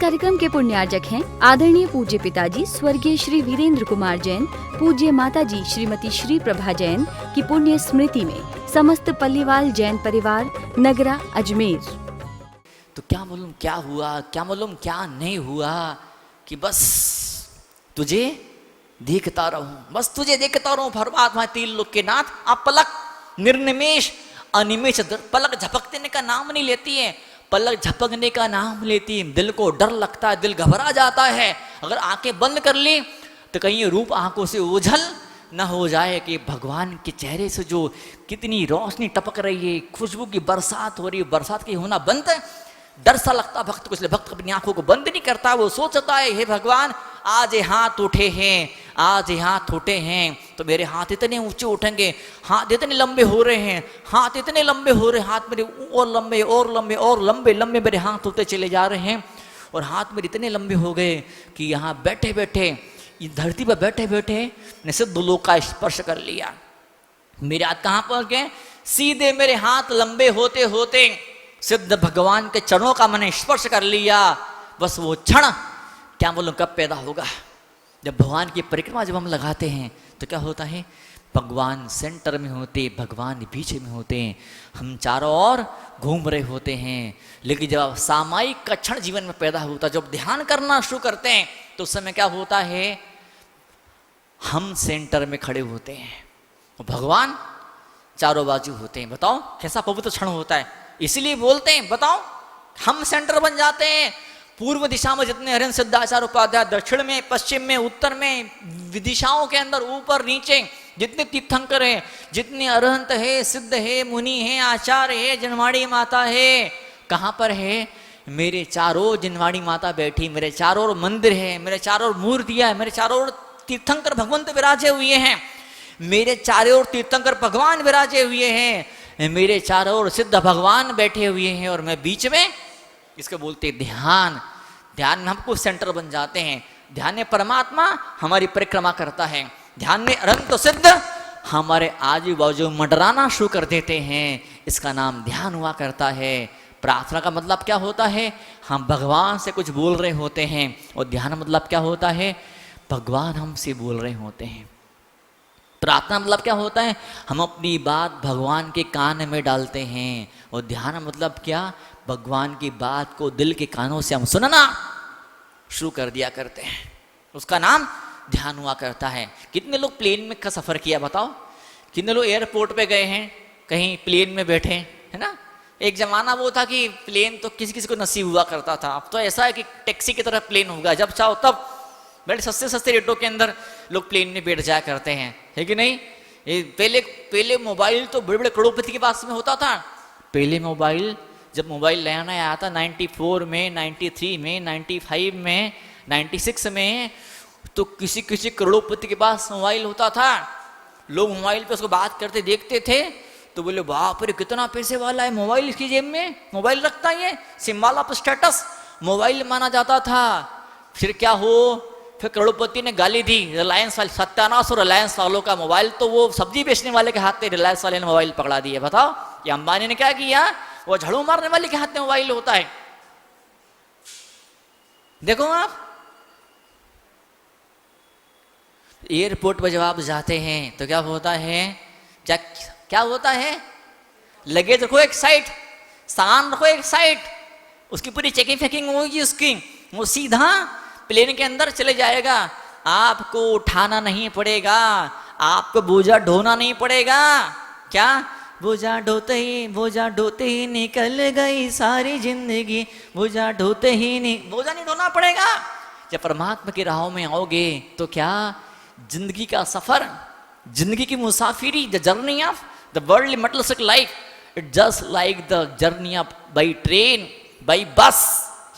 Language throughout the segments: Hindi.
कार्यक्रम के पुण्यार्जक हैं आदरणीय पूज्य पिताजी स्वर्गीय श्री वीरेंद्र कुमार जैन, पूज्य माताजी श्रीमती श्री प्रभा जैन की पुण्य स्मृति में समस्त पल्लीवाल जैन परिवार, नगरा, अजमेर। तो क्या मालूम क्या हुआ, क्या मालूम क्या नहीं हुआ कि बस तुझे देखता रहूं, बस तुझे देखता रहूं परमात्मा तीन लोक के नाथ। आप पलक निर्निमेष अनिमेष पलक झपकने का नाम नहीं लेती है, पलक झपकने का नाम लेती है। दिल को डर लगता है, दिल घबरा जाता है। अगर आंखें बंद कर ली तो कहीं रूप आंखों से ओझल न हो जाए कि भगवान के चेहरे से जो कितनी रोशनी टपक रही है, खुशबू की बरसात हो रही है, बरसात की होना बंद है। डर सा लगता भक्त को, इसलिए भक्त अपनी आंखों को बंद नहीं करता। वो सोचता है हे भगवान आज ये हाथ उठे हैं, आज ये हाथ उठे हैं तो मेरे हाथ इतने ऊंचे उठेंगे, हाथ इतने लंबे हो रहे हैं, हाथ इतने लंबे हो रहे हैं, हाथ मेरे और लंबे और लंबे और लंबे लंबे मेरे हाथ होते चले जा रहे हैं। और हाथ मेरे इतने लंबे हो गए कि यहाँ बैठे बैठे, इस धरती पर बैठे बैठे ने सिद्ध लोक का स्पर्श कर लिया। मेरे हाथ कहाँ पहुँच गए? सीधे मेरे हाथ लंबे होते होते सिद्ध भगवान के चरणों का मैंने स्पर्श कर लिया। बस वो क्षण क्या बोलूं कब पैदा होगा? जब भगवान की परिक्रमा जब हम लगाते हैं तो क्या होता है? भगवान सेंटर में होते, भगवान बीच में होते हैं, हम चारों ओर घूम रहे होते हैं। लेकिन जब सामायिक का क्षण जीवन में पैदा होता, जब ध्यान करना शुरू करते हैं तो उस समय क्या होता है? हम सेंटर में खड़े होते हैं, भगवान चारों बाजू होते हैं। बताओ कैसा पवित्र क्षण होता है। इसलिए बोलते हैं, बताओ हम सेंटर बन जाते हैं। पूर्व दिशा में जितने हरिहर सिद्धाचार्य उपाध्याय, दक्षिण में, पश्चिम में, उत्तर में, दिशाओं के अंदर ऊपर नीचे जितने तीर्थंकर हैं, जितने अरहंत है, सिद्ध है, मुनि है, आचार्य है, जनवाड़ी माता है, कहाँ पर है? मेरे चारों जनवाड़ी माता बैठी, मेरे चारों ओर मंदिर है, मेरे चारों ओर मूर्तियां है, मेरे चारों ओर तीर्थंकर भगवंत विराजे हुए हैं, मेरे चारों ओर तीर्थंकर भगवान विराजे हुए हैं, मेरे चारों ओर सिद्ध भगवान बैठे हुए हैं और मैं बीच में। इसको बोलते ध्यान। ध्यान में हमको सेंटर बन जाते हैं। ध्यान में परमात्मा हमारी परिक्रमा करता है, ध्यान में अनंत सिद्ध हमारे आजू बाजू मंडराना शुरू कर देते हैं। इसका नाम ध्यान हुआ करता है। प्रार्थना का मतलब क्या होता है? हम भगवान से कुछ बोल रहे होते हैं। और ध्यान मतलब क्या होता है? भगवान हमसे बोल रहे होते हैं। प्रार्थना मतलब क्या होता है? हम अपनी बात भगवान के कान में डालते हैं। और ध्यान मतलब क्या? भगवान की बात को दिल के कानों से हम सुनना शुरू कर दिया करते हैं। उसका नाम ध्यान हुआ करता है। कितने लोग प्लेन में का सफ़र किया बताओ? कितने लोग एयरपोर्ट पे गए हैं, कहीं प्लेन में बैठे, है ना? एक ज़माना वो था कि प्लेन तो किसी किसी को नसीब हुआ करता था। अब तो ऐसा है कि टैक्सी की तरह प्लेन होगा, जब चाहो तब बड़े सस्ते सस्ते रेटों के अंदर लोग प्लेन में बैठ जाया करते हैं, है कि नहीं? ये पहले मोबाइल तो बड़े बड़े करोड़पति के पास में होता था। पहले मोबाइल, जब मोबाइल नया नया आया था 94 में, 93 में, 95 में, 96 में, तो किसी किसी करोड़पति के पास मोबाइल होता था। लोग मोबाइल पे उसको बात करते देखते थे तो बोले बाप रे कितना पैसे वाला है, मोबाइल इसकी जेब में मोबाइल रखता है, ये सिंबल ऑफ स्टेटस मोबाइल माना जाता था। फिर क्या हो? फिर करोड़पति ने गाली दी रिलायंस वाले, सत्यानाश और रिलायंस वालों का मोबाइल तो वो सब्जी बेचने वाले के हाथ में रिलायंस वाले ने मोबाइल पकड़ा दिया। बताओ ये अंबानी ने क्या किया? वो झाड़ू मारने वाले के हाथ में मोबाइल होता है। देखो आप एयरपोर्ट पर जब आप जाते हैं तो क्या होता है? क्या होता है? लगेज रखो एक साइड, सामान रखो एक साइड, उसकी पूरी चेकिंग फेकिंग होगी उसकी, वो सीधा प्लेन के अंदर चले जाएगा। आपको उठाना नहीं पड़ेगा, आपको बोझा ढोना नहीं पड़ेगा। क्या? बोझा ढोते ही निकल गई सारी जिंदगी, बोझा ढोते ही नहीं, बोझा नहीं ढोना पड़ेगा। जब परमात्मा की राहों में आओगे तो क्या जिंदगी का सफर, जिंदगी की मुसाफिरी, the journey of the world materialistic life, it just like the journey of by train, by bus,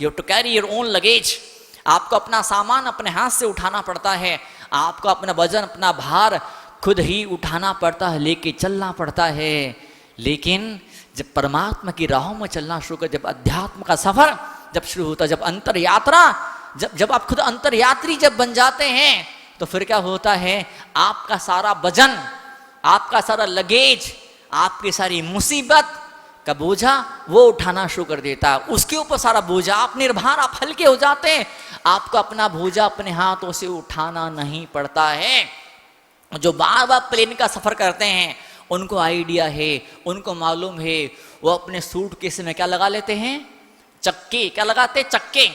you have to carry your own luggage. आपको अपना सामान अपने हाथ से उठाना पड़ता है, आपको अपना वजन, अपना भार खुद ही उठाना पड़ता है, लेके चलना पड़ता है। लेकिन जब परमात्मा की राहों में चलना शुरू कर, जब अध्यात्म का सफर जब शुरू होता, जब अंतर यात्रा, जब आप खुद अंतर यात्री जब बन जाते हैं तो फिर क्या होता है? आपका सारा वजन, आपका सारा लगेज, आपकी सारी मुसीबत का बोझा वो उठाना शुरू कर देता है, उसके ऊपर सारा बोझा, आप निर्भर, आप हल्के हो जाते हैं, आपको अपना बोझा अपने हाथों से उठाना नहीं पड़ता है। जो बार बार प्लेन का सफर करते हैं उनको आइडिया है, उनको मालूम है, वो अपने सूटकेस में क्या लगा लेते हैं, चक्के, क्या लगाते हैं, चक्के।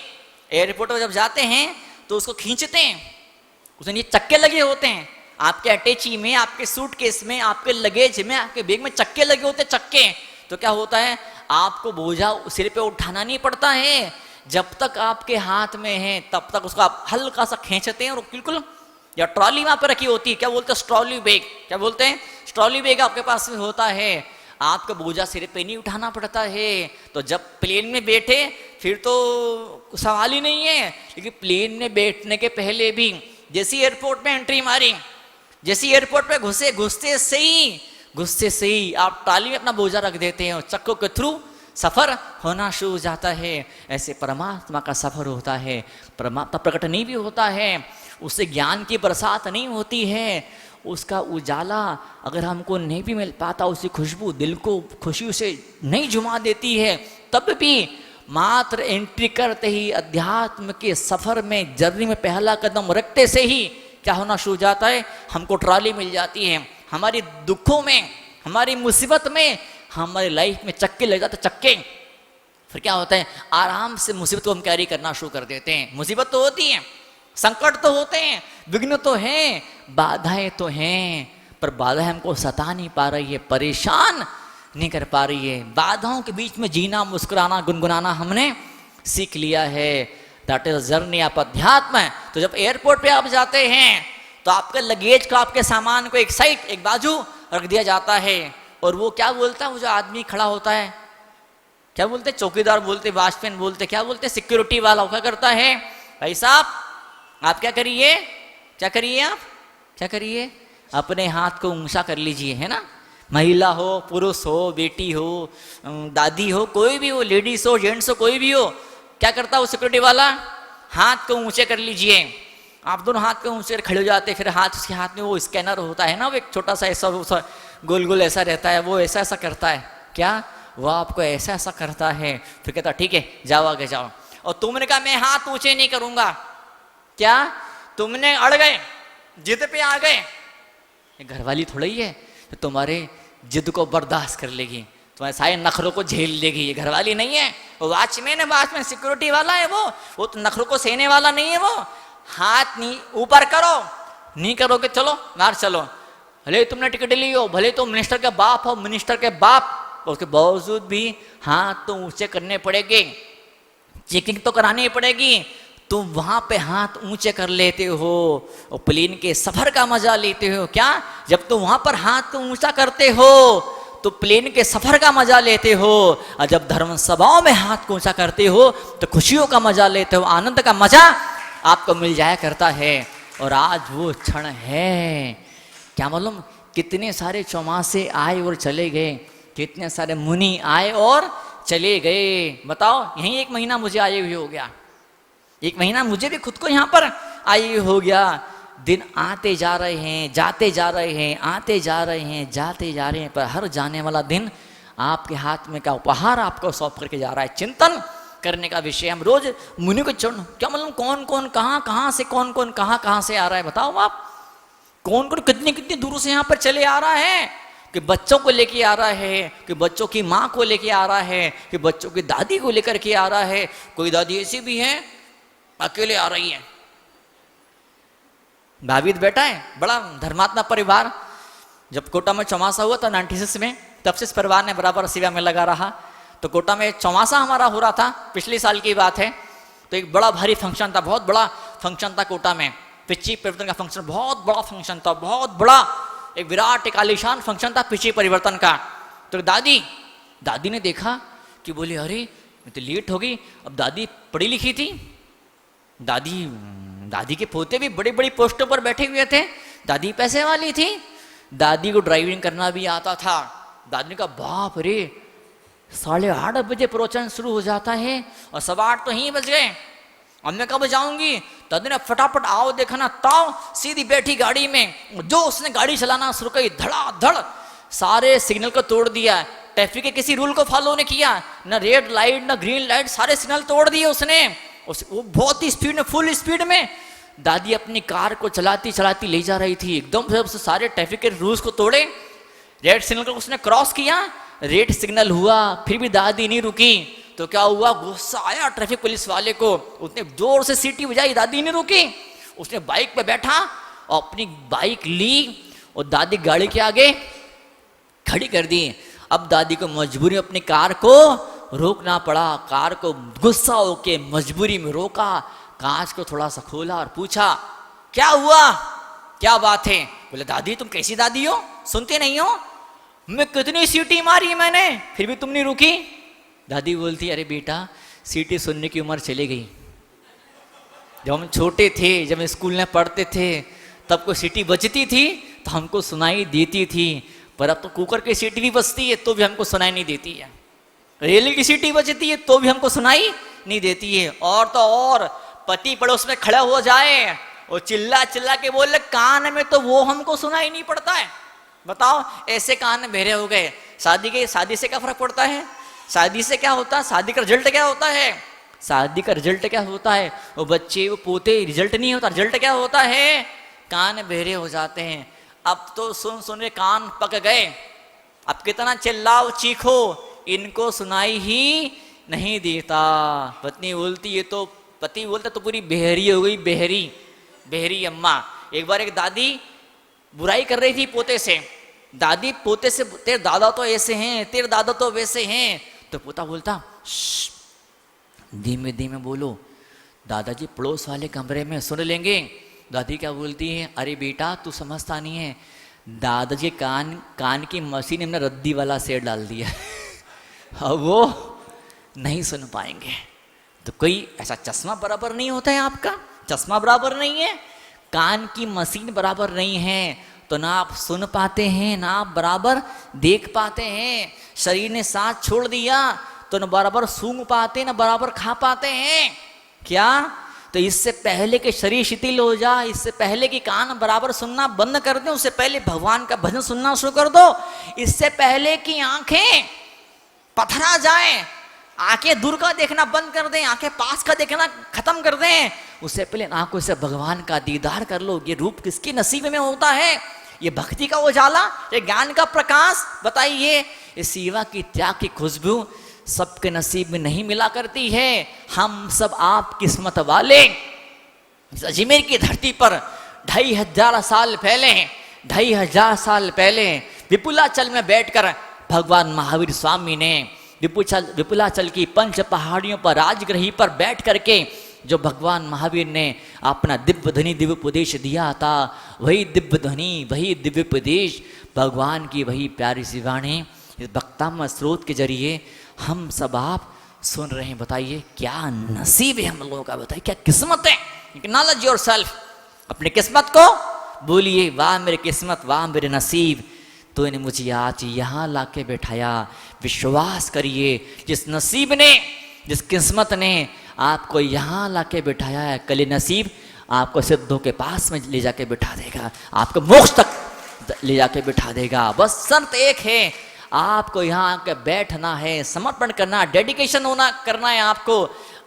एयरपोर्ट पर जब जाते हैं तो उसको खींचते हैं, उसमें ये चक्के लगे होते हैं, आपके अटैची में, आपके सूटकेस में, आपके लगेज में, आपके बैग में चक्के लगे होते हैं, चक्के। तो क्या होता है, आपको बोझा सिर पे उठाना नहीं पड़ता है, जब तक आपके हाथ में है तब तक उसको आप हल्का सा खींचते हैं और बिल्कुल, या ट्रॉली वहां पर रखी होती है, क्या बोलते हैं, ट्रॉली बैग, क्या बोलते हैं, ट्रॉली बैग आपके पास में होता है, आपका बोझा सिर पे नहीं उठाना पड़ता है। तो जब प्लेन में बैठे फिर तो सवाल ही नहीं है, लेकिन प्लेन में बैठने के पहले भी जैसी एयरपोर्ट में एंट्री मारी, जैसी एयरपोर्ट पे घुसते से ही आप ट्रॉली में अपना बोझा रख देते हैं और चक्कों के थ्रू सफर होना शुरू हो जाता है। ऐसे परमात्मा का सफर होता है, परमात्मा प्रकट नहीं भी होता है, उससे ज्ञान की बरसात नहीं होती है, उसका उजाला अगर हमको नहीं भी मिल पाता, उसकी खुशबू दिल को खुशी से नहीं झुमा देती है, तब भी मात्र एंट्री करते ही अध्यात्म के सफर में, जर्नी में पहला कदम रखते से ही क्या होना शुरू हो जाता है, हमको ट्रॉली मिल जाती है। हमारी दुखों में, हमारी मुसीबत में, हमारी लाइफ में चक्के लग जाते, चक्के। फिर क्या होता है, आराम से मुसीबत को हम कैरी करना शुरू कर देते हैं। मुसीबत तो होती है, संकट तो होते हैं, विघ्न तो हैं, बाधाएं तो हैं, पर बाधाएं हमको सता नहीं पा रही है, परेशान नहीं कर पा रही है। बाधाओं के बीच में जीना, मुस्कुराना, गुनगुनाना हमने सीख लिया है। दैट इज जर्नी ऑफ अध्यात्म। तो जब एयरपोर्ट पे आप जाते हैं तो आपके लगेज को, आपके सामान को एक साइड, एक बाजू रख दिया जाता है, और वो क्या बोलता है, वो जो आदमी खड़ा होता है, क्या बोलते, चौकीदार बोलते, वॉचमैन बोलते, क्या बोलते, सिक्योरिटी वाला, क्या करता है, भाई साहब आप क्या करिए, क्या करिए, आप क्या करिए, अपने हाथ को ऊंचा कर लीजिए, है ना। महिला हो, पुरुष हो, बेटी हो, दादी हो, कोई भी हो, लेडीज हो, जेंट्स हो, कोई भी हो, क्या करता है वो सिक्योरिटी वाला, हाथ को ऊंचे कर लीजिए। आप दोनों हाथ को ऊंचे खड़े हो जाते, फिर हाथ, उसके हाथ में वो स्कैनर होता है ना, वो एक छोटा सा ऐसा गोल गोल ऐसा रहता है, वो ऐसा ऐसा करता है, क्या वो आपको ऐसा ऐसा करता है, फिर कहता ठीक है जाओ आगे जाओ। और तुमने कहा मैं हाथ ऊंचे नहीं करूंगा, क्या तुमने अड़ गए, जिद पे आ गए, घरवाली थोड़ा ही है तो तुम्हारे जिद को बर्दाश्त कर लेगी, तुम्हारे सारे नखरों को झेल लेगी, ये घरवाली नहीं है, वो वॉचमैन है, वॉचमैन सिक्योरिटी वाला है, वो तो नखरों को सहने वाला नहीं है। वो हाथ नहीं ऊपर करो, नहीं करोगे चलो बाहर चलो, भले तुमने टिकट ली हो, भले तुम मिनिस्टर के बाप हो, मिनिस्टर के बाप, उसके बावजूद भी हाथ तो ऊंचे करने पड़ेंगे, चेकिंग तो करानी पड़ेगी। तुम वहां पे हाथ ऊंचे कर लेते हो और प्लेन के सफर का मजा लेते हो, क्या जब तुम वहां पर हाथ ऊंचा करते हो तो प्लेन के सफर का मजा लेते हो, और जब धर्म सभाओं में हाथ ऊंचा करते हो तो खुशियों का मजा लेते हो, आनंद का मजा आपको मिल जाया करता है। और आज वो क्षण है, क्या मालूम कितने सारे चौमासे आए और चले गए, कितने सारे मुनि आए और चले गए। बताओ, यही 1 महीना मुझे आए हुए हो गया, 1 महीना मुझे भी खुद को यहाँ पर आए हो गया। दिन आते जा रहे हैं, जाते जा रहे हैं, आते जा रहे हैं, जाते जा रहे हैं, पर हर जाने वाला दिन आपके हाथ में का उपहार आपको सौंप करके जा रहा है। चिंतन करने का विषय, हम रोज मुनि को चुन, क्या मालूम कौन कौन कहाँ से, कौन कौन कहाँ से आ रहा है, बताओ आप, कौन कौन कितनी कितनी दूर से यहाँ पर चले आ रहा है, कि बच्चों को लेके आ रहा है, कि बच्चों की माँ को लेके आ रहा है, कि बच्चों की दादी को लेकर के आ रहा है। कोई दादी ऐसी भी है अकेले आ रही है, भावित बेटा है, बड़ा धर्मात्मा परिवार। जब कोटा में चौमासा हुआ था 96 में, तब से इस परिवार ने बराबर सेवा में लगा रहा। तो कोटा में चौमासा हमारा हो रहा था, पिछले साल की बात है, तो एक बड़ा भारी फंक्शन था, बहुत बड़ा फंक्शन था कोटा में, पिछी परिवर्तन का फंक्शन, बहुत बड़ा फंक्शन था, बहुत बड़ा एक विराट एक आलिशान फंक्शन था पिछी परिवर्तन का। तो दादी ने देखा कि बोले अरे मैं तो लेट हो गई। अब दादी पढ़ी लिखी थी, दादी के पोते भी बड़ी बड़ी पोस्टों पर बैठे हुए थे, दादी पैसे वाली थी, दादी को ड्राइविंग करना भी आता था। दादी ने कहा बाप रे 8:30 बजे प्रवचन शुरू हो जाता है और 8:15 तो ही बज गए, अब मैं कब जाऊंगी। दादी ने फटाफट आओ देखा ना, ताओ सीधी बैठी गाड़ी में, जो उसने गाड़ी चलाना शुरू करी, धड़ाधड़ सारे सिग्नल को तोड़ दिया, ट्रैफिक के किसी रूल को फॉलो नहीं किया, ना रेड लाइट ना ग्रीन लाइट, सारे सिग्नल तोड़ दिए उसने। वो बहुत ही स्पीड में, फुल स्पीड में दादी अपनी कार को चलाती चलाती ले जा रही थी, एकदम से उसने सारे ट्रैफिक के रूल्स को तोड़े। रेड सिग्नल को उसने क्रॉस किया, रेड सिग्नल हुआ, फिर भी दादी नहीं रुकी। तो क्या हुआ, गुस्सा आया ट्रैफिक पुलिस वाले को, उसने जोर से सीटी बजाई, दादी नहीं रुकी। उसने बाइक पे बैठा और अपनी बाइक ली और दादी गाड़ी के आगे खड़ी कर दी। अब दादी को मजबूरी में अपनी कार को रोकना पड़ा। कार को गुस्सा होके मजबूरी में रोका, कांच को थोड़ा सा खोला और पूछा, क्या हुआ, क्या बात है? बोले, दादी तुम कैसी दादी हो, सुनते नहीं हो? मैं कितनी सीटी मारी मैंने, फिर भी तुम नहीं रुकी। दादी बोलती, अरे बेटा सीटी सुनने की उम्र चली गई। जब हम छोटे थे, जब हम स्कूल में पढ़ते थे, तब कोई सीटी बजती थी तो हमको सुनाई देती थी, पर अब तो कुकर की सीटी भी बजती है तो भी हमको सुनाई नहीं देती है। रेल की सीटी बजती है तो भी हमको सुनाई नहीं देती है। और तो और पति पड़ोस में खड़ा हो जाए और चिल्ला चिल्ला के बोले कान में, तो वो हमको सुनाई नहीं पड़ता है। बताओ, ऐसे कान बहरे हो गए। शादी से क्या फर्क पड़ता है? शादी से क्या होता है? शादी का रिजल्ट क्या होता है? शादी का रिजल्ट क्या होता है? वो बच्चे, वो पोते, रिजल्ट नहीं होता। रिजल्ट क्या होता है? कान बहरे हो जाते हैं। अब तो सुन सुन के कान पक गए। अब कितना चिल्लाओ चीखो, इनको सुनाई ही नहीं देता। पत्नी बोलती है, तो पति बोलता तो पूरी बहरी हो गई, बहरी अम्मा। एक बार एक दादी बुराई कर रही थी पोते से। दादी पोते से, तेरे दादा तो ऐसे हैं, तेरे दादा तो वैसे हैं। तो पोता बोलता, धीमे धीमे बोलो, दादाजी पड़ोस वाले कमरे में सुन लेंगे। दादी क्या बोलती है, अरे बेटा तू समझता नहीं है, दादाजी कान की मशीन हमने रद्दी वाला सेट डाल दिया अब वो नहीं सुन पाएंगे। तो कोई ऐसा चश्मा बराबर नहीं होता है, आपका चश्मा बराबर नहीं है, कान की मशीन बराबर नहीं है, तो ना आप सुन पाते हैं ना आप बराबर देख पाते हैं। शरीर ने साथ छोड़ दिया तो न बराबर सूंघ पाते न बराबर खा पाते हैं। क्या? तो इससे पहले कि शरीर शिथिल हो जाए, इससे पहले कि कान बराबर सुनना बंद कर दें, उससे पहले भगवान का भजन सुनना शुरू कर दो। इससे पहले कि आंखें पथरा जाए, आंखें दूर का देखना बंद कर दें, आंखें पास का देखना खत्म कर दें, उससे पहले आंखों से भगवान का दीदार कर लो। ये रूप किसके नसीब में होता है? ये भक्ति का उजाला, ये ज्ञान का प्रकाश। बताइए, ये सेवा की त्याग की खुशबू सबके नसीब में नहीं मिला करती है। हम सब आप किस्मत वाले। अजमेर की धरती पर 2500 साल पहले विपुलाचल में बैठकर भगवान महावीर स्वामी ने विपुलाचल की 5 पहाड़ियों पर राजगृही पर बैठ करके जो भगवान महावीर ने अपना दिव्य ध्वनि दिव्य उपदेश दिया था, वही दिव्य ध्वनि वही दिव्य उपदेश भगवान की वही प्यारी सी वाणी इस वक्तामय स्रोत के जरिए हम सब आप सुन रहे हैं। बताइए क्या नसीब है हम लोगों का, बताइए क्या किस्मत है। एक्नॉलेज योरसेल्फ, अपनी किस्मत को बोलिए, वाह मेरी किस्मत, वाह मेरे नसीब, तो इन्हें मुझे आज यहाँ ला के बैठाया। विश्वास करिए, जिस नसीब ने, जिस किस्मत ने आपको यहाँ ला के बैठाया है, कल नसीब आपको सिद्धों के पास में ले जाके बैठा देगा, आपको मोक्ष तक ले जाके बैठा देगा। बस शर्त एक है, आपको यहाँ आके बैठना है, समर्पण करना, डेडिकेशन होना करना है आपको।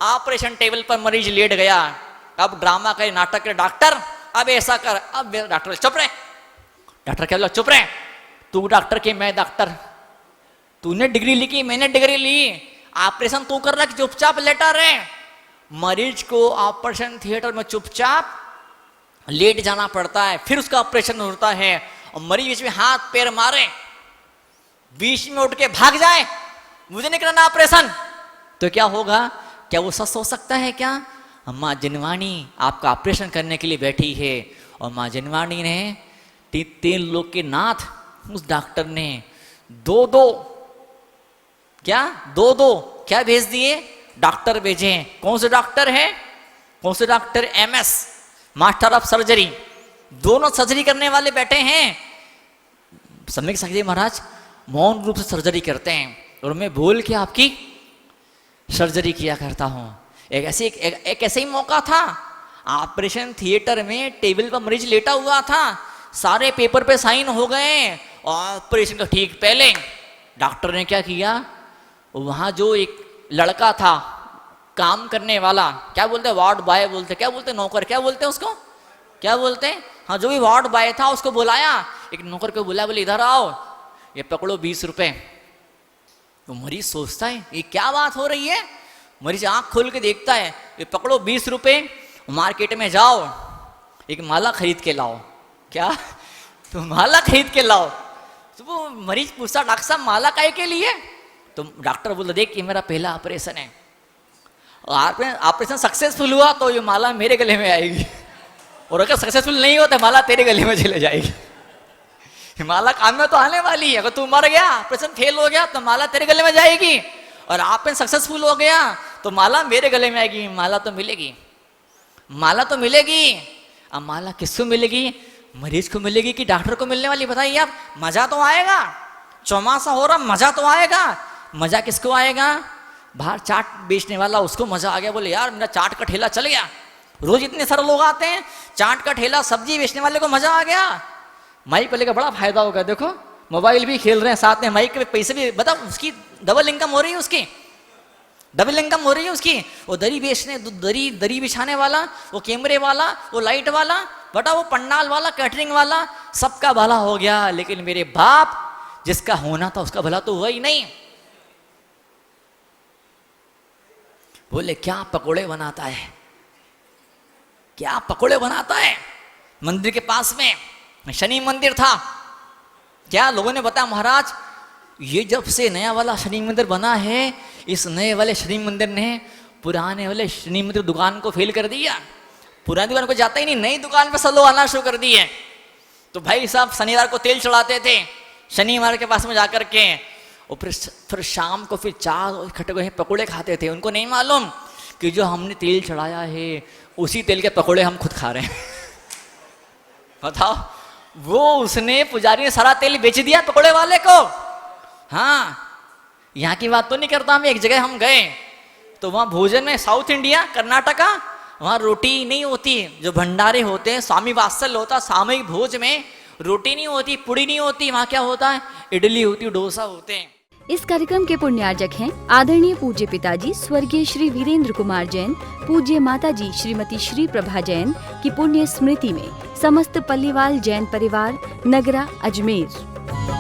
ऑपरेशन टेबल पर मरीज लेट गया, अब ड्रामा करे, नाटक करे, डॉक्टर अब ऐसा कर, अब डॉक्टर चुप रहे, डॉक्टर क्या बोला, चुप रहे, तू डॉक्टर के मैं डॉक्टर, तूने डिग्री लिखी मैंने डिग्री ली, ऑपरेशन तू कर रहा कि चुपचाप लेटा रहे। मरीज को ऑपरेशन थिएटर में चुपचाप लेट जाना पड़ता है, फिर उसका ऑपरेशन होता है, और मरीज बीच में हाथ पैर मारे, बीच में उठ के भाग जाए, मुझे नहीं करना ऑपरेशन, तो क्या होगा? क्या वो सच हो सकता है क्या? माँ जनवाणी आपका ऑपरेशन करने के लिए बैठी है, और माँ जनवाणी ने 3 लोग के नाथ उस डॉक्टर ने दो क्या भेज दिए? डॉक्टर भेजे। कौन से डॉक्टर है? कौन से doctor? MS, master of surgery. दोनों सर्जरी करने वाले बैठे हैं। समझ सकते महाराज, मौन रूप से सर्जरी करते हैं, और मैं बोल के आपकी सर्जरी किया करता हूँ। एक ऐसे ही मौका था, ऑपरेशन थिएटर में टेबल पर मरीज लेटा हुआ था, सारे पेपर पे साइन हो गए, ऑपरेशन का ठीक पहले डॉक्टर ने क्या किया, वहाँ जो एक लड़का था काम करने वाला, क्या बोलते हैं, वार्ड बॉय बोलते, क्या बोलते हैं, नौकर, क्या बोलते हैं उसको, क्या बोलते हैं, हाँ, जो भी वार्ड बॉय था उसको बुलाया, एक नौकर को बुलाया, बोले इधर आओ, ये पकड़ो 20 रुपए। तो मरीज सोचता है ये क्या बात हो रही है, मरीज आंख खोल के देखता है, ये पकड़ो 20 रुपए, मार्केट में जाओ एक माला खरीद के लाओ। क्या, तो माला खरीद के लाओ। तो वो मरीज पूछता, डॉक्टर साहब माला काहे के लिए? तो डॉक्टर बोला, देख ये मेरा पहला ऑपरेशन है, ऑपरेशन सक्सेसफुल हुआ तो ये माला मेरे गले में आएगी, और अगर सक्सेसफुल नहीं होता माला तेरे गले में चले जाएगी। माला काम में तो आने वाली है, अगर तू मर गया, ऑपरेशन फेल हो गया तो माला तेरे गले में जाएगी, और ऑपरेशन सक्सेसफुल हो गया तो माला मेरे गले में आएगी। माला तो मिलेगी, माला तो मिलेगी। अब माला किसको मिलेगी, मरीज को मिलेगी कि डॉक्टर को मिलने वाली, बताइए आप। मजा तो आएगा, चौमासा हो रहा, मजा तो आएगा। मजा किसको आएगा, बाहर चाट बेचने वाला, उसको मजा आ गया, बोले यार मेरा चाट का ठेला चल गया, रोज इतने सारे लोग आते हैं, चाट का ठेला, सब्जी बेचने वाले को मजा आ गया। माइक वाले का बड़ा फायदा होगा, देखो मोबाइल भी खेल रहे हैं साथ में, माइक के पैसे भी, बताओ उसकी डबल इनकम हो रही है, उसकी डबल इनकम हो रही है उसकी। वो दरी बेचने, दरी बिछाने वाला, वो कैमरे वाला, वो लाइट वाला, बटा वो पंडाल वाला, कैटरिंग वाला, सबका भला हो गया। लेकिन मेरे बाप जिसका होना था उसका भला तो हुआ ही नहीं। बोले क्या पकोड़े बनाता है, क्या पकोड़े बनाता है। मंदिर के पास में शनि मंदिर था, क्या लोगों ने बताया, महाराज ये जब से नया वाला शनि मंदिर बना है, इस नए वाले शनि मंदिर ने पुराने वाले शनि मंदिर दुकान को फेल कर दिया। पुरानी दुकान को जाता ही नहीं, नई दुकान पे सब लोग आना शुरू कर दिए। तो भाई साहब शनिवार को तेल चढ़ाते थे शनिवार के पास में जाकर के, और फिर शाम को फिर चार इकट्ठे हुए पकोड़े खाते थे। उनको नहीं मालूम कि जो हमने तेल चढ़ाया है उसी तेल के पकोड़े हम खुद खा रहे हैं। बताओ, वो उसने, पुजारी ने सारा तेल बेच दिया पकोड़े वाले को। हाँ, यहाँ की बात तो नहीं करता मैं, एक जगह हम गए तो वहाँ भोजन में, साउथ इंडिया कर्नाटका, वहाँ रोटी नहीं होती, जो भंडारे होते हैं, स्वामी वात्सल्य होता, सामूहिक भोज में रोटी नहीं होती, पुड़ी नहीं होती, वहाँ क्या होता है, इडली होती, डोसा होते हैं। इस कार्यक्रम के पुण्यार्जक हैं आदरणीय पूज्य पिताजी स्वर्गीय श्री वीरेंद्र कुमार जैन, पूज्य माताजी श्रीमती श्री प्रभा जैन की पुण्य स्मृति में समस्त पल्लीवाल जैन परिवार, नगरा, अजमेर।